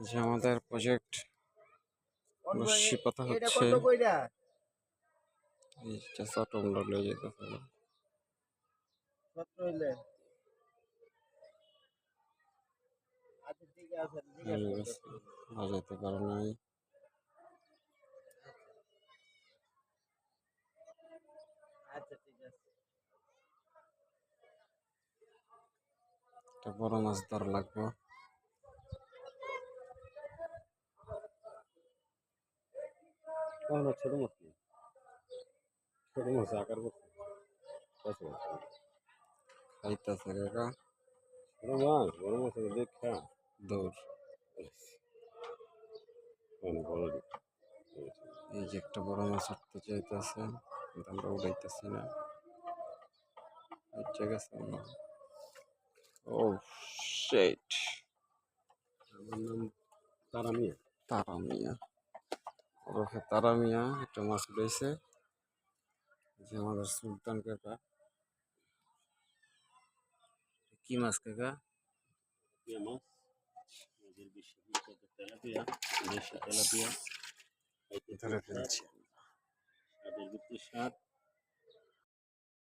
যে আমাদের প্রজেক্ট রশ্মি পাতা হচ্ছে এইটা ছোট আমরা লয়ে যেতেছে না যেতে পারে নাই একটা বড় মাছ ধরা লাগবে ছোট মাছ ছোট মাছ আকার খাইতেছে কাকা বড় মাছ দেখা দৌড় বড় এই যে একটা বড় মাছ উঠতে চাইতেছে কিন্তু আমরা উঠাইতেছি না উঠে গেছে না ও শিট আমার নাম তারা মিয়া তারা মিয়া ওরফে তারা মিয়া একটা মাছ উঠেছে যে আমাদের সুলতান কাকা কি মাছ কাকা মাছ নদীর বিশ্ববিখ্যাত তেলাপিয়া দেশি তেলাপিয়া ধরে ফেলছি স্বাদের ভিত্তি স্বাদ